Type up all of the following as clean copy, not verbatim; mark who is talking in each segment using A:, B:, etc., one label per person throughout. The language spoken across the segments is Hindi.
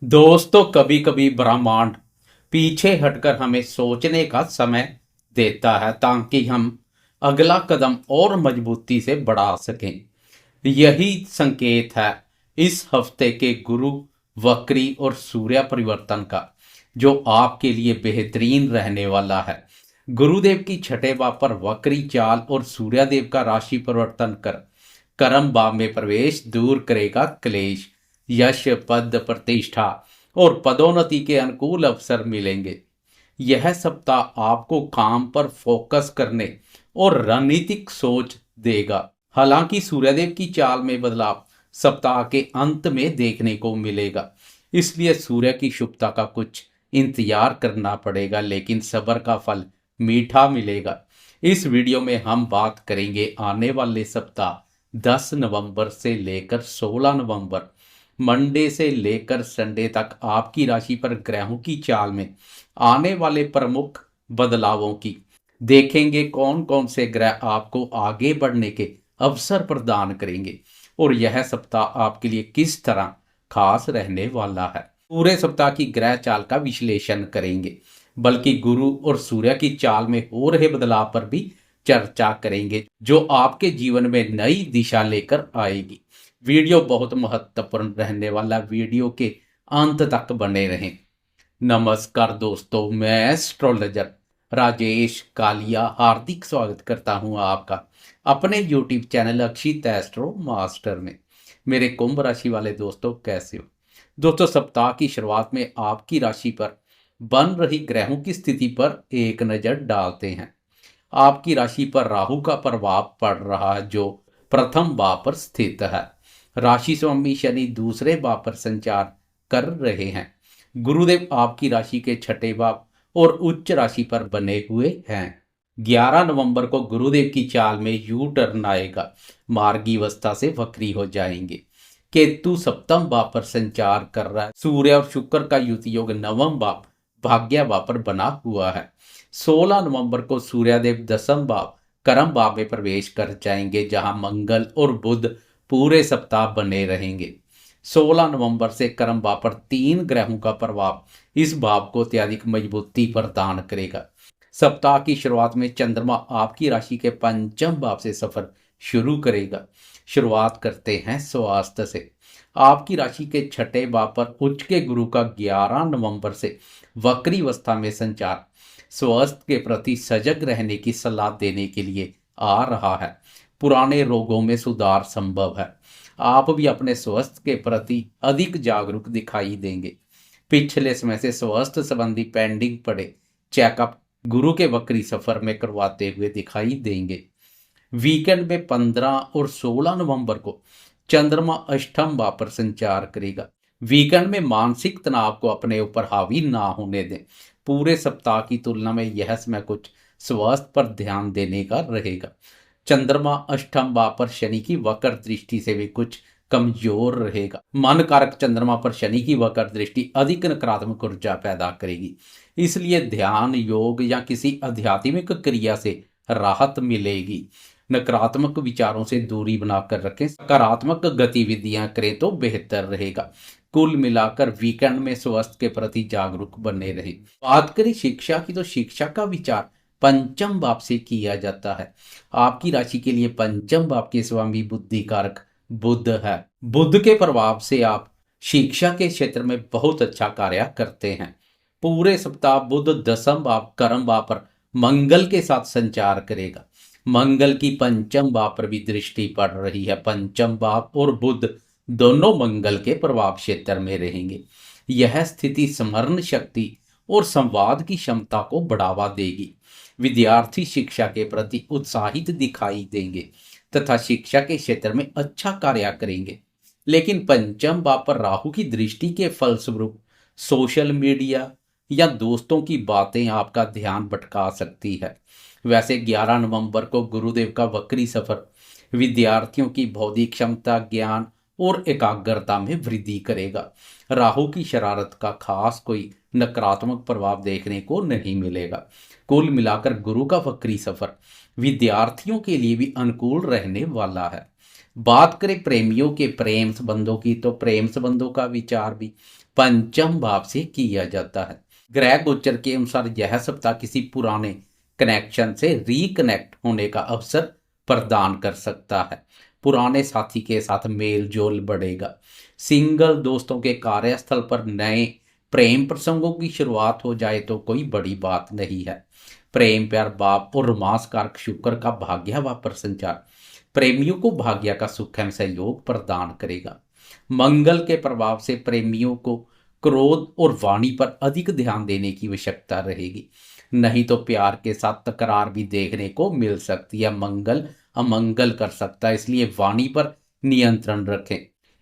A: दोस्तों, कभी कभी ब्रह्मांड पीछे हटकर हमें सोचने का समय देता है ताकि हम अगला कदम और मजबूती से बढ़ा सकें। यही संकेत है इस हफ्ते के गुरु वक्री और सूर्य परिवर्तन का, जो आपके लिए बेहतरीन रहने वाला है। गुरुदेव की छठे भाव पर वक्री चाल और सूर्यदेव का राशि परिवर्तन कर कर्म भाव में प्रवेश दूर करेगा क्लेश। यश, पद, प्रतिष्ठा और पदोन्नति के अनुकूल अवसर मिलेंगे। यह सप्ताह आपको काम पर फोकस करने और रणनीतिक सोच देगा। हालांकि सूर्यदेव की चाल में बदलाव सप्ताह के अंत में देखने को मिलेगा, इसलिए सूर्य की शुभता का कुछ इंतजार करना पड़ेगा, लेकिन सब्र का फल मीठा मिलेगा। इस वीडियो में हम बात करेंगे आने वाले सप्ताह 10 नवंबर से लेकर 16 नवंबर, मंडे से लेकर संडे तक आपकी राशि पर ग्रहों की चाल में आने वाले प्रमुख बदलावों की। देखेंगे कौन कौन से ग्रह आपको आगे बढ़ने के अवसर प्रदान करेंगे और यह सप्ताह आपके लिए किस तरह खास रहने वाला है। पूरे सप्ताह की ग्रह चाल का विश्लेषण करेंगे, बल्कि गुरु और सूर्य की चाल में हो रहे बदलाव पर भी चर्चा करेंगे, जो आपके जीवन में नई दिशा लेकर आएगी। वीडियो बहुत महत्वपूर्ण रहने वाला, वीडियो के अंत तक बने रहें। नमस्कार दोस्तों, मैं एस्ट्रोलॉजर राजेश कालिया हार्दिक स्वागत करता हूं आपका अपने यूट्यूब चैनल अक्षित एस्ट्रो मास्टर में। मेरे कुंभ राशि वाले दोस्तों, कैसे हो दोस्तों? सप्ताह की शुरुआत में आपकी राशि पर बन रही ग्रहों की स्थिति पर एक नजर डालते हैं। आपकी राशि पर राहु का प्रभाव पड़ रहा है, जो प्रथम भाव पर स्थित है। राशि स्वामी शनि दूसरे भाव पर संचार कर रहे हैं। गुरुदेव आपकी राशि के छठे भाव और उच्च राशि पर बने हुए हैं। 11 नवंबर को गुरुदेव की चाल में यू टर्न आएगा, मार्गी अवस्था से वक्री हो जाएंगे। केतु सप्तम भाव पर संचार कर रहा है। सूर्य और शुक्र का युति योग नवम भाव भाग्य भाव पर बना हुआ है। 16 नवंबर को सूर्यदेव दसम भाव कर्म भाव में प्रवेश कर जाएंगे, जहां मंगल और बुध पूरे सप्ताह बने रहेंगे। 16 नवंबर से कर्म भाव पर 3 ग्रहों का प्रभाव इस भाव को अत्यधिक मजबूती प्रदान करेगा। सप्ताह की शुरुआत में चंद्रमा आपकी राशि के पंचम भाव से सफर शुरू करेगा। शुरुआत करते हैं स्वास्थ्य से। आपकी राशि के छठे भाव पर उच्च के गुरु का 11 नवंबर से वक्री अवस्था में संचार स्वास्थ्य के प्रति सजग रहने की सलाह देने के लिए आ रहा है। पुराने रोगों में सुधार संभव है। आप भी अपने स्वास्थ्य के प्रति अधिक जागरूक दिखाई देंगे। पिछले समय से स्वास्थ्य संबंधी पेंडिंग पड़े चेकअप गुरु के वक्री सफर में करवाते हुए दिखाई देंगे। वीकेंड में 15 और 16 नवंबर को चंद्रमा अष्टम भाव पर संचार करेगा। वीकेंड में मानसिक तनाव को अपने ऊपर हावी ना होने दें। पूरे सप्ताह की तुलना में यह समय कुछ स्वास्थ्य पर ध्यान देने का रहेगा। चंद्रमा अष्टम भाव पर शनि की वक्र दृष्टि से भी कुछ कमजोर रहेगा। मन कारक चंद्रमा पर शनि की वक्र दृष्टि अधिक नकारात्मक ऊर्जा पैदा करेगी, इसलिए ध्यान, योग या किसी आध्यात्मिक क्रिया से राहत मिलेगी। नकारात्मक विचारों से दूरी बनाकर रखें, सकारात्मक गतिविधियां करें तो बेहतर रहेगा। कुल मिलाकर वीकेंड में स्वास्थ्य के प्रति जागरूक बने रहे। बात करें शिक्षा की, तो शिक्षा का विचार पंचम भाव से किया जाता है। आपकी राशि के लिए पंचम भाव के स्वामी बुद्धि कारक बुध है। बुध के प्रभाव से आप शिक्षा के क्षेत्र में बहुत अच्छा कार्य करते हैं। पूरे सप्ताह बुध दसम भाव कर्म भाव पर मंगल के साथ संचार करेगा। मंगल की पंचम भाव पर भी दृष्टि पड़ रही है। पंचम भाव और बुध दोनों मंगल के प्रभाव क्षेत्र में रहेंगे। यह स्थिति स्मरण शक्ति और संवाद की क्षमता को बढ़ावा देगी। विद्यार्थी शिक्षा के प्रति उत्साहित दिखाई देंगे तथा शिक्षा के क्षेत्र में अच्छा कार्य करेंगे। लेकिन पंचम भाव पर राहु की दृष्टि के फलस्वरूप सोशल मीडिया या दोस्तों की बातें आपका ध्यान भटका सकती है। वैसे 11 नवंबर को गुरुदेव का वक्री सफर विद्यार्थियों की बौद्धिक क्षमता, ज्ञान और एकाग्रता में वृद्धि करेगा। राहु की शरारत का खास कोई नकारात्मक प्रभाव देखने को नहीं मिलेगा। कुल मिलाकर गुरु का वक्री सफर विद्यार्थियों के लिए भी अनुकूल रहने वाला है। बात करें प्रेमियों के प्रेम संबंधों की, तो प्रेम संबंधों का विचार भी पंचम भाव से किया जाता है। ग्रह गोचर के अनुसार यह सप्ताह किसी पुराने कनेक्शन से रिकनेक्ट होने का अवसर प्रदान कर सकता है। पुराने साथी के साथ मेल जोल बढ़ेगा। सिंगल दोस्तों के कार्यस्थल पर नए प्रेम प्रसंगों की शुरुआत हो जाए तो कोई बड़ी बात नहीं है। प्रेम प्यार बाप और रोमांस कारक शुक्र का भाग्य व प्रसंचार प्रेमियों को भाग्य का सुख एवं सहयोग प्रदान करेगा। मंगल के प्रभाव से प्रेमियों को क्रोध और वाणी पर अधिक ध्यान देने की आवश्यकता रहेगी, नहीं तो प्यार के साथ तकरार भी देखने को मिल सकती है। मंगल अमंगल कर सकता है, इसलिए वाणी पर नियंत्रण रखें।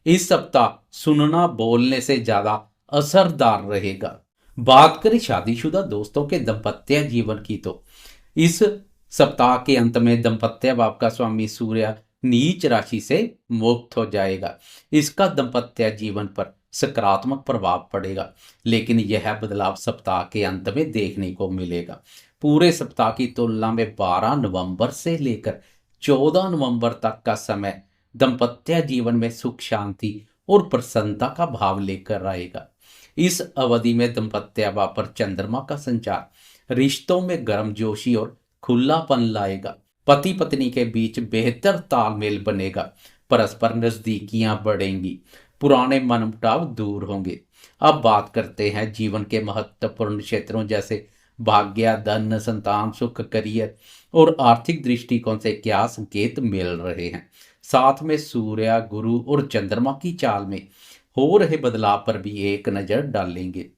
A: इस सप्ताह सुनना बोलने से ज्यादा असरदार रहेगा। बात करें शादीशुदा दोस्तों के दाम्पत्य जीवन की तो इस सप्ताह के अंत में दाम्पत्य भाव का स्वामी सूर्य नीच राशि से मुक्त हो जाएगा। इसका दाम्पत्य जीवन पर सकारात्मक प्रभाव पड़ेगा, लेकिन यह बदलाव सप्ताह के अंत में देखने को मिलेगा। पूरे सप्ताह की तुलना में 12 नवंबर से लेकर 14 नवंबर तक का समय दाम्पत्य जीवन में सुख शांति और प्रसन्नता का भाव लेकर आएगा। इस अवधि में दाम्पत्य भाव पर चंद्रमा का संचार रिश्तों में गर्मजोशी और खुलापन लाएगा। पति पत्नी के बीच बेहतर तालमेल बनेगा, परस्पर नजदीकियां बढ़ेंगी, पुराने मनमुटाव दूर होंगे। अब बात करते हैं जीवन के महत्वपूर्ण क्षेत्रों जैसे भाग्य, धन, संतान, सुख, करियर और आर्थिक दृष्टिकोण से क्या संकेत मिल रहे हैं। साथ में सूर्य, गुरु और चंद्रमा की चाल में हो रहे बदलाव पर भी एक नजर डालेंगे।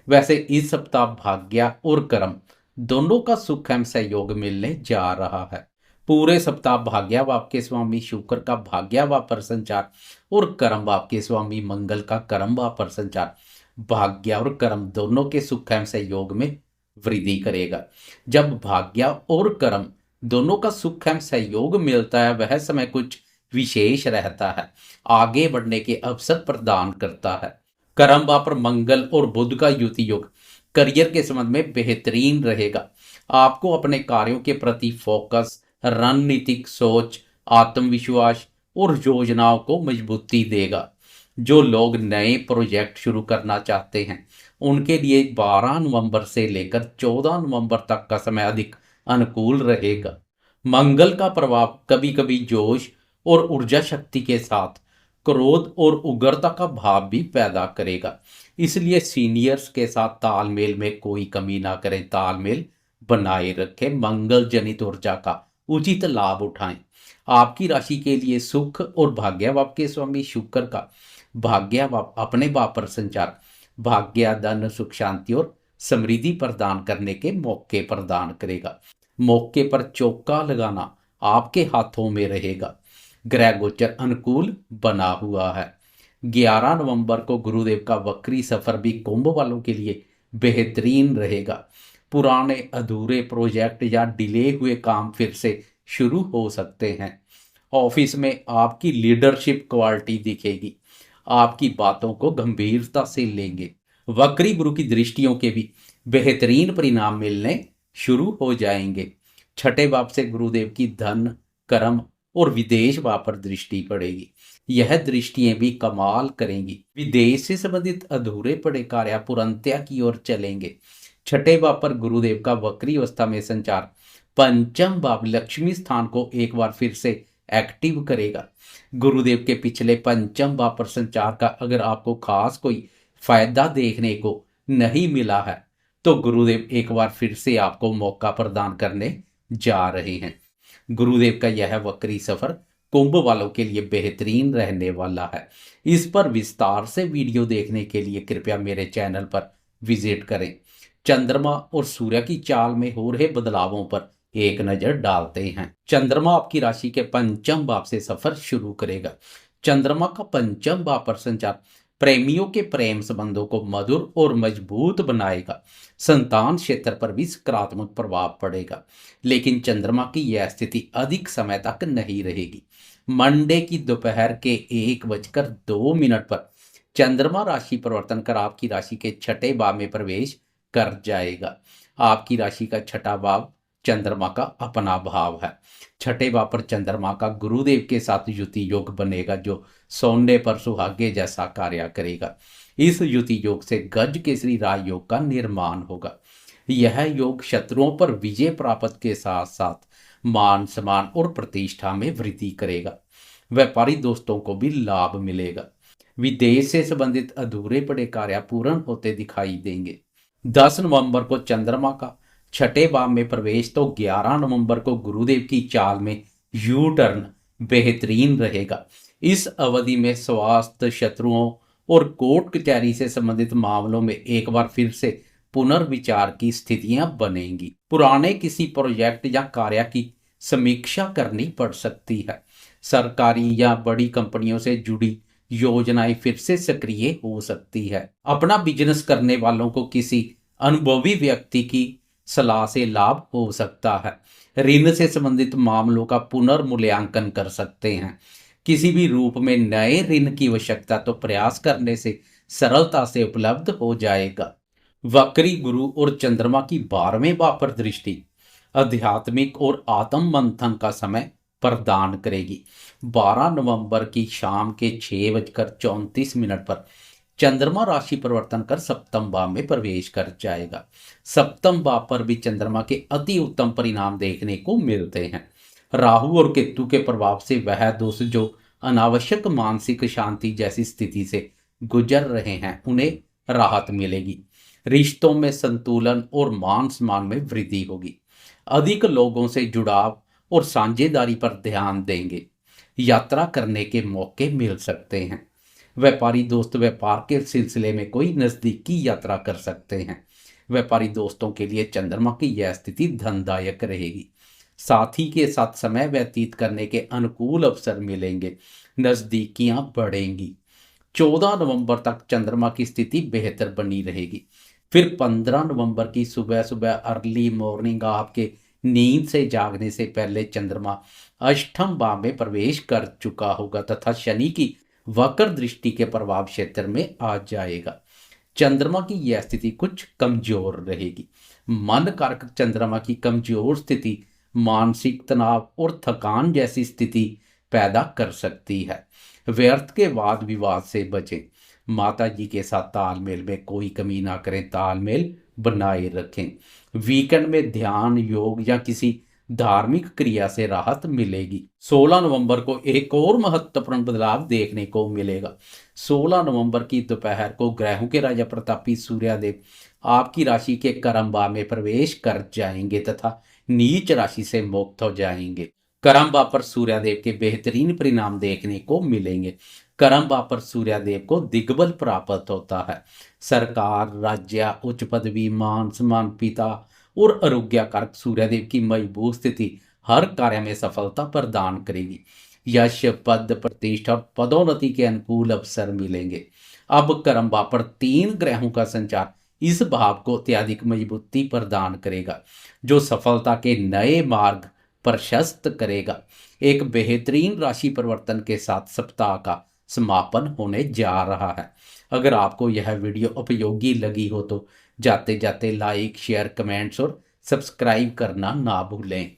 A: वैसे इस सप्ताह भाग्य और कर्म दोनों का सुख एवं सहयोग मिलने जा रहा है। पूरे सप्ताह भाग्य भाव के स्वामी शुक्र का भाग्य भाव पर संचार और कर्म भाव के स्वामी मंगल का कर्म भाव पर संचार भाग्य और कर्म दोनों के सुख एवं सहयोग में वृद्धि करेगा। जब भाग्य और कर्म दोनों का सुख एवं सहयोग मिलता है वह समय कुछ विशेष रहता है, आगे बढ़ने के अवसर प्रदान करता है। कर्म भाव पर मंगल और बुध का युति योग करियर के संबंध में बेहतरीन रहेगा। आपको अपने कार्यों के प्रति फोकस, रणनीतिक सोच, आत्मविश्वास और योजनाओं को मजबूती देगा। जो लोग नए प्रोजेक्ट शुरू करना चाहते हैं उनके लिए 12 नवंबर से लेकर 14 नवंबर तक का समय अधिक अनुकूल रहेगा। मंगल का प्रभाव कभी कभी जोश और ऊर्जा शक्ति के साथ क्रोध और उग्रता का भाव भी पैदा करेगा, इसलिए सीनियर्स के साथ तालमेल में कोई कमी ना करें, तालमेल बनाए रखें। मंगल जनित ऊर्जा का उचित लाभ उठाएं। आपकी राशि के लिए सुख और भाग्य भाव के स्वामी शुक्र का भाग्य भाव अपने भाव पर संचार भाग्य, धन, सुख, शांति और समृद्धि प्रदान करने के मौके प्रदान करेगा। मौके पर चौका लगाना आपके हाथों में रहेगा। ग्रह गोचर अनुकूल बना हुआ है। 11 नवंबर को गुरुदेव का वक्री सफर भी कुंभ वालों के लिए बेहतरीन रहेगा। पुराने अधूरे प्रोजेक्ट या डिले हुए काम फिर से शुरू हो सकते हैं। ऑफिस में आपकी लीडरशिप क्वालिटी दिखेगी, आपकी बातों को गंभीरता से लेंगे। वक्री गुरु की दृष्टियों के भी बेहतरीन परिणाम मिलने शुरू हो जाएंगे। छठे भाव से गुरुदेव की धन, कर्म और विदेश भाव पर दृष्टि पड़ेगी। यह दृष्टियां भी कमाल करेंगी। विदेश से संबंधित अधूरे पड़े कार्य पूर्णतया की ओर चलेंगे। छठे भाव पर गुरुदेव का वक्री अवस्था में संचार पंचम भाव लक्ष्मी स्थान को एक बार फिर से एक्टिव करेगा। गुरुदेव के पिछले पंचम भाव पर संचार का अगर आपको खास कोई फायदा देखने को नहीं मिला है तो गुरुदेव एक बार फिर से आपको मौका प्रदान करने जा रहे हैं। गुरुदेव का यह वक्री सफर कुंभ वालों के लिए बेहतरीन रहने वाला है। इस पर विस्तार से वीडियो देखने के लिए कृपया मेरे चैनल पर विजिट करें। चंद्रमा और सूर्य की चाल में हो रहे बदलावों पर एक नजर डालते हैं। चंद्रमा आपकी राशि के पंचम भाव से सफर शुरू करेगा। चंद्रमा का पंचम भाव पर संचार प्रेमियों के प्रेम संबंधों को मधुर और मजबूत बनाएगा। संतान क्षेत्र पर भी सकारात्मक प्रभाव पड़ेगा, लेकिन चंद्रमा की यह स्थिति अधिक समय तक नहीं रहेगी। मंडे की दोपहर के 1:02 पर चंद्रमा राशि परिवर्तन कर आपकी राशि के छठे भाव में प्रवेश कर जाएगा। आपकी राशि का छठा भाव चंद्रमा का अपना भाव है। छठे भाव पर चंद्रमा का गुरुदेव के साथ युति योग बनेगा जो सोने पर सुहागे जैसा कार्य करेगा। इस युति योग से गज केसरी राज योग का निर्माण होगा। यह योग शत्रुओं पर विजय प्राप्त के साथ साथ मान सम्मान और प्रतिष्ठा में वृद्धि करेगा। व्यापारी दोस्तों को भी लाभ मिलेगा। विदेश से संबंधित अधूरे पड़े कार्य पूर्ण होते दिखाई देंगे। 10 नवंबर को चंद्रमा का छठे भाव में प्रवेश तो 11 नवंबर को गुरुदेव की चाल में यू टर्न बेहतरीन रहेगा। इस अवधि में स्वास्थ्य, शत्रुओं और कोर्ट कचहरी से संबंधित मामलों में एक बार फिर से पुनर्विचार की स्थितियां बनेंगी। पुराने किसी प्रोजेक्ट या कार्य की समीक्षा करनी पड़ सकती है। सरकारी या बड़ी कंपनियों से जुड़ी योजनाएं फिर से सक्रिय हो सकती है। अपना बिजनेस करने वालों को किसी अनुभवी व्यक्ति की सलाह से लाभ हो सकता है। ऋण से संबंधित मामलों का पुनर्मूल्यांकन कर सकते हैं। किसी भी रूप में नए ऋण की आवश्यकता तो प्रयास करने से सरलता से उपलब्ध हो जाएगा। वक्री गुरु और चंद्रमा की 12वें भाव पर दृष्टि आध्यात्मिक और आत्म मंथन का समय प्रदान करेगी। 12 नवंबर की शाम के 6:34 पर चंद्रमा राशि परिवर्तन कर सप्तम भाव में प्रवेश कर जाएगा। सप्तम भाव पर भी चंद्रमा के अति उत्तम परिणाम देखने को मिलते हैं। राहु और केतु के प्रभाव से वह दोस्त जो अनावश्यक मानसिक शांति जैसी स्थिति से गुजर रहे हैं उन्हें राहत मिलेगी। रिश्तों में संतुलन और मान सम्मान में वृद्धि होगी। अधिक लोगों से जुड़ाव और साझेदारी पर ध्यान देंगे। यात्रा करने के मौके मिल सकते हैं। व्यापारी दोस्त व्यापार के सिलसिले में कोई नजदीकी यात्रा कर सकते हैं। व्यापारी दोस्तों के लिए चंद्रमा की यह स्थिति धनदायक रहेगी। साथी के साथ समय व्यतीत करने के अनुकूल अवसर मिलेंगे। नजदीकियां बढ़ेंगी। 14 नवंबर तक चंद्रमा की स्थिति बेहतर बनी रहेगी। फिर 15 नवंबर की सुबह सुबह अर्ली मॉर्निंग आपके नींद से जागने से पहले चंद्रमा अष्टम भाव में प्रवेश कर चुका होगा तथा शनि की वक्र दृष्टि के प्रभाव क्षेत्र में आ जाएगा। चंद्रमा की यह स्थिति कुछ कमजोर रहेगी। मन कारक चंद्रमा की कमजोर स्थिति मानसिक तनाव और थकान जैसी स्थिति पैदा कर सकती है। व्यर्थ के वाद विवाद से बचें। माता जी के साथ तालमेल में कोई कमी ना करें, तालमेल बनाए रखें। वीकेंड में ध्यान, योग या किसी धार्मिक क्रिया से राहत मिलेगी। 16 नवंबर को एक और महत्वपूर्ण बदलाव देखने को मिलेगा। 16 नवंबर की दोपहर को ग्रहों के राजा प्रतापी सूर्यदेव आपकी राशि के कर्म भाव में प्रवेश कर जाएंगे तथा नीच राशि से मुक्त हो जाएंगे। कर्म भाव पर सूर्यदेव के बेहतरीन परिणाम देखने को मिलेंगे। कर्म भाव पर सूर्यदेव को दिग्बल प्राप्त होता है। सरकार, राज्य, उच्च पदवी, मान सम्मान, पिता और आरोग्य कारक सूर्यदेव की मजबूत स्थिति हर कार्य में सफलता प्रदान करेगी। यश, पद, प्रतिष्ठा और पदोन्नति के अनुकूल अवसर मिलेंगे। अब कर्म भाव पर 3 ग्रहों का संचार इस भाव को अत्यधिक मजबूती प्रदान करेगा जो सफलता के नए मार्ग प्रशस्त करेगा। एक बेहतरीन राशि परिवर्तन के साथ सप्ताह का समापन होने जा रहा है। अगर आपको यह वीडियो उपयोगी लगी हो तो जाते जाते लाइक, शेयर, कमेंट्स और सब्सक्राइब करना ना भूलें।